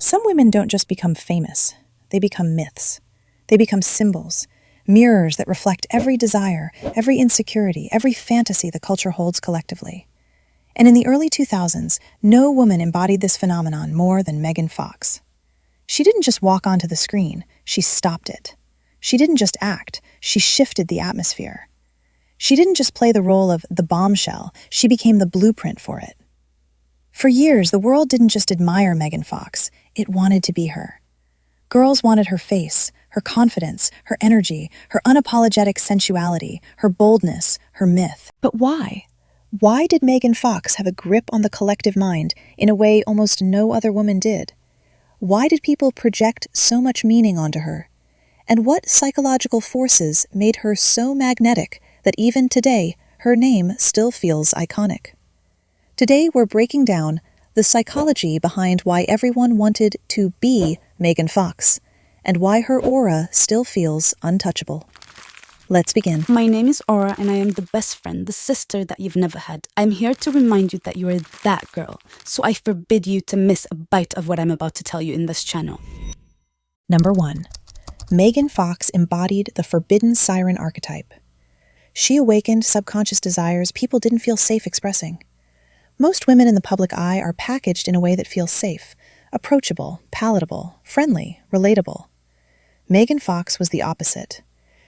Some women don't just become famous, they become myths. They become symbols, mirrors that reflect every desire, every insecurity, every fantasy the culture holds collectively. And in the early 2000s, no woman embodied this phenomenon more than Megan Fox. She didn't just walk onto the screen, she stopped it. She didn't just act, she shifted the atmosphere. She didn't just play the role of the bombshell, she became the blueprint for it. For years, the world didn't just admire Megan Fox, it wanted to be her. Girls wanted her face, her confidence, her energy, her unapologetic sensuality, her boldness, her myth. But why? Why did Megan Fox have a grip on the collective mind in a way almost no other woman did? Why did people project so much meaning onto her? And what psychological forces made her so magnetic that even today, her name still feels iconic? Today, we're breaking down the psychology behind why everyone wanted to be Megan Fox, and why her aura still feels untouchable. Let's begin. My name is Aura, and I am the best friend, the sister that you've never had. I'm here to remind you that you are that girl, so I forbid you to miss a bite of what I'm about to tell you in this channel. Number 1. Megan Fox embodied the forbidden siren archetype. She awakened subconscious desires people didn't feel safe expressing. Most women in the public eye are packaged in a way that feels safe, approachable, palatable, friendly, relatable. Megan Fox was the opposite.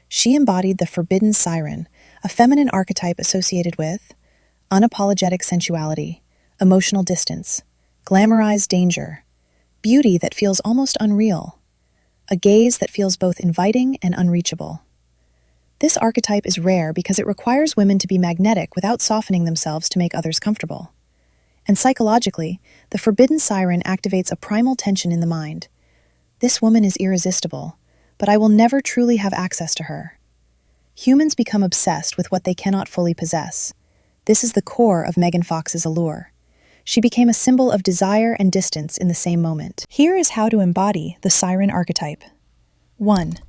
She embodied the forbidden siren, a feminine archetype associated with unapologetic sensuality, emotional distance, glamorized danger, beauty that feels almost unreal, a gaze that feels both inviting and unreachable. This archetype is rare because it requires women to be magnetic without softening themselves to make others comfortable. And psychologically, the forbidden siren activates a primal tension in the mind. This woman is irresistible, but I will never truly have access to her. Humans become obsessed with what they cannot fully possess. This is the core of Megan Fox's allure. She became a symbol of desire and distance in the same moment. Here is how to embody the siren archetype. 1.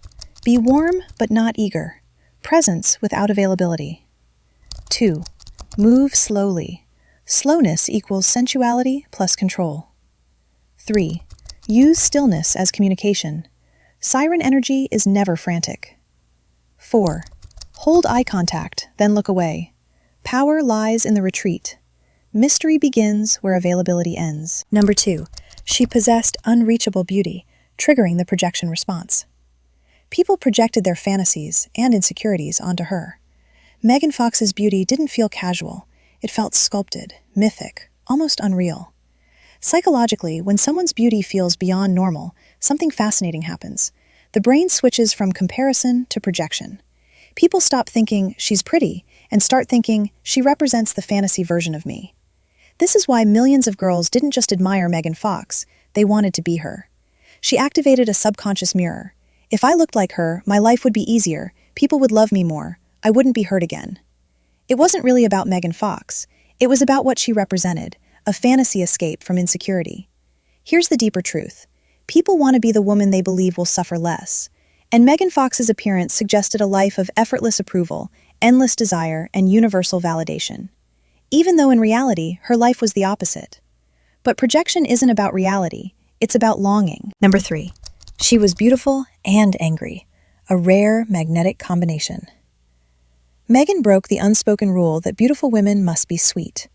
Be warm but not eager. Presence without availability. 2. Move slowly. Slowness equals sensuality plus control. 3. Use stillness as communication. Siren energy is never frantic. 4. Hold eye contact, then look away. Power lies in the retreat. Mystery begins where availability ends. Number 2. She possessed unreachable beauty, triggering the projection response. People projected their fantasies and insecurities onto her. Megan Fox's beauty didn't feel casual. It felt sculpted, mythic, almost unreal. Psychologically, when someone's beauty feels beyond normal, something fascinating happens. The brain switches from comparison to projection. People stop thinking, she's pretty, and start thinking, she represents the fantasy version of me. This is why millions of girls didn't just admire Megan Fox, they wanted to be her. She activated a subconscious mirror. If I looked like her, my life would be easier, people would love me more, I wouldn't be hurt again. It wasn't really about Megan Fox. It was about what she represented, a fantasy escape from insecurity. Here's the deeper truth. People want to be the woman they believe will suffer less. And Megan Fox's appearance suggested a life of effortless approval, endless desire, and universal validation. Even though in reality, her life was the opposite. But projection isn't about reality. It's about longing. Number 3. She was beautiful and angry, a rare magnetic combination. Megan broke the unspoken rule that beautiful women must be sweet.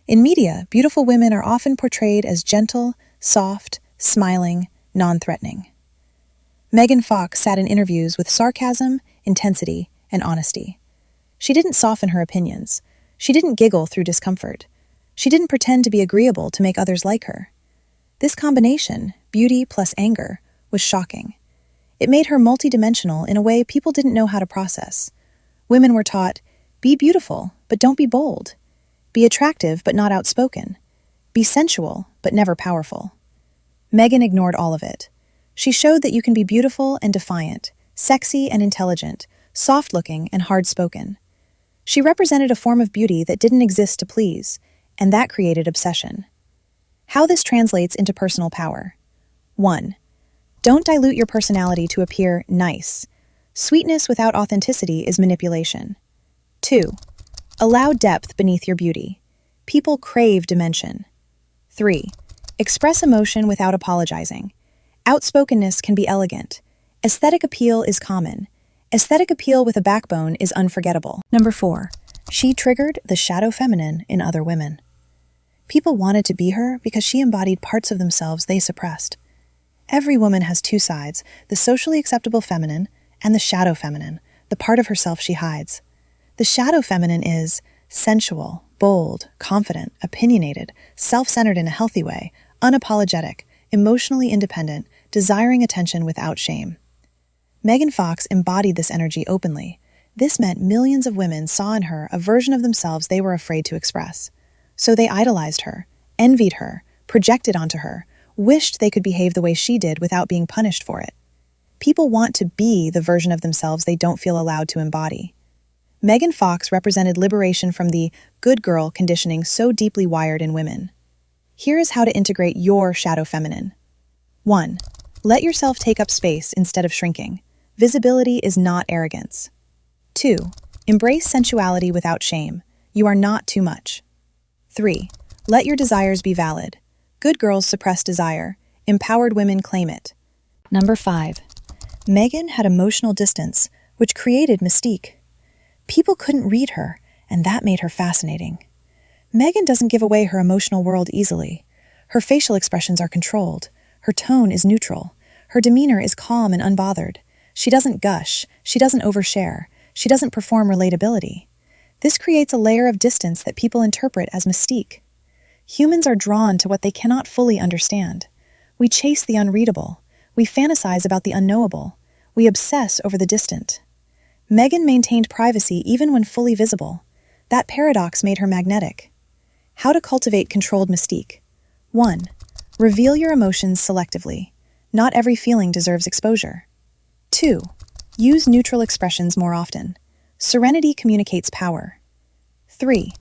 In media, beautiful women are often portrayed as gentle, soft, smiling, non-threatening. Megan Fox sat in interviews with sarcasm, intensity, and honesty. She didn't soften her opinions. She didn't giggle through discomfort. She didn't pretend to be agreeable to make others like her. This combination, beauty plus anger, was shocking. It made her multidimensional in a way people didn't know how to process. Women were taught, be beautiful, but don't be bold. Be attractive, but not outspoken. Be sensual, but never powerful. Megan ignored all of it. She showed that you can be beautiful and defiant, sexy and intelligent, soft-looking and hard-spoken. She represented a form of beauty that didn't exist to please, and that created obsession. How this translates into personal power. 1. Don't dilute your personality to appear nice. Sweetness without authenticity is manipulation. 2. Allow depth beneath your beauty. People crave dimension. 3. Express emotion without apologizing. Outspokenness can be elegant. Aesthetic appeal is common. Aesthetic appeal with a backbone is unforgettable. Number 4. She triggered the shadow feminine in other women. People wanted to be her because she embodied parts of themselves they suppressed. Every woman has two sides, the socially acceptable feminine and the shadow feminine, the part of herself she hides. The shadow feminine is sensual, bold, confident, opinionated, self-centered in a healthy way, unapologetic, emotionally independent, desiring attention without shame. Megan Fox embodied this energy openly. This meant millions of women saw in her a version of themselves they were afraid to express. So they idolized her, envied her, projected onto her, wished they could behave the way she did without being punished for it. People want to be the version of themselves they don't feel allowed to embody. Megan Fox represented liberation from the good girl conditioning so deeply wired in women. Here is how to integrate your shadow feminine. 1. Let yourself take up space instead of shrinking. Visibility is not arrogance. 2. Embrace sensuality without shame. You are not too much. 3. Let your desires be valid. Good girls suppress desire. Empowered women claim it. Number 5. Megan had emotional distance, which created mystique. People couldn't read her, and that made her fascinating. Megan doesn't give away her emotional world easily. Her facial expressions are controlled. Her tone is neutral. Her demeanor is calm and unbothered. She doesn't gush. She doesn't overshare. She doesn't perform relatability. This creates a layer of distance that people interpret as mystique. Humans are drawn to what they cannot fully understand. We chase the unreadable. We fantasize about the unknowable. We obsess over the distant. Megan maintained privacy even when fully visible. That paradox made her magnetic. How to cultivate controlled mystique. 1. Reveal your emotions selectively. Not every feeling deserves exposure. 2. Use neutral expressions more often. Serenity communicates power. 3.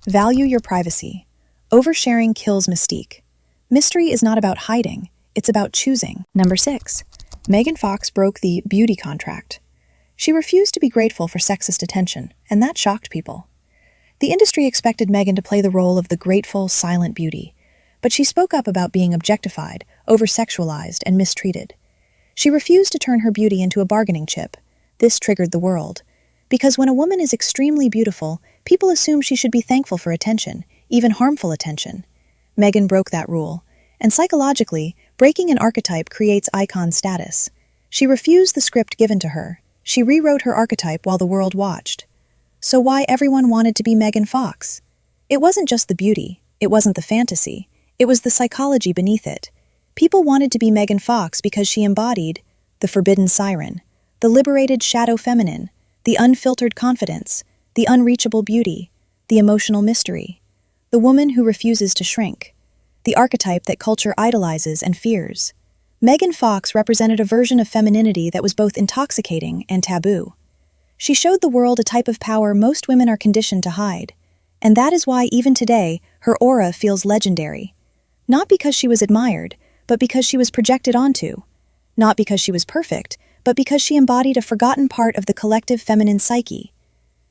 Value your privacy. Oversharing kills mystique. Mystery is not about hiding, it's about choosing. Number 6. Megan Fox broke the beauty contract. She refused to be grateful for sexist attention, and that shocked people. The industry expected Megan to play the role of the grateful, silent beauty, but she spoke up about being objectified, over-sexualized, and mistreated. She refused to turn her beauty into a bargaining chip. This triggered the world. Because when a woman is extremely beautiful, people assume she should be thankful for attention, even harmful attention. Megan broke that rule. And psychologically, breaking an archetype creates icon status. She refused the script given to her. She rewrote her archetype while the world watched. So why everyone wanted to be Megan Fox? It wasn't just the beauty. It wasn't the fantasy. It was the psychology beneath it. People wanted to be Megan Fox because she embodied the forbidden siren, the liberated shadow feminine, the unfiltered confidence, the unreachable beauty, the emotional mystery, the woman who refuses to shrink, the archetype that culture idolizes and fears. Megan Fox represented a version of femininity that was both intoxicating and taboo. She showed the world a type of power most women are conditioned to hide, and that is why even today her aura feels legendary. Not because she was admired, but because she was projected onto. Not because she was perfect, but because she embodied a forgotten part of the collective feminine psyche.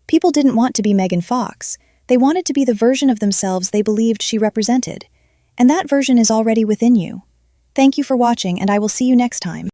People didn't want to be Megan Fox. They wanted to be the version of themselves they believed she represented. And that version is already within you. Thank you for watching, and I will see you next time.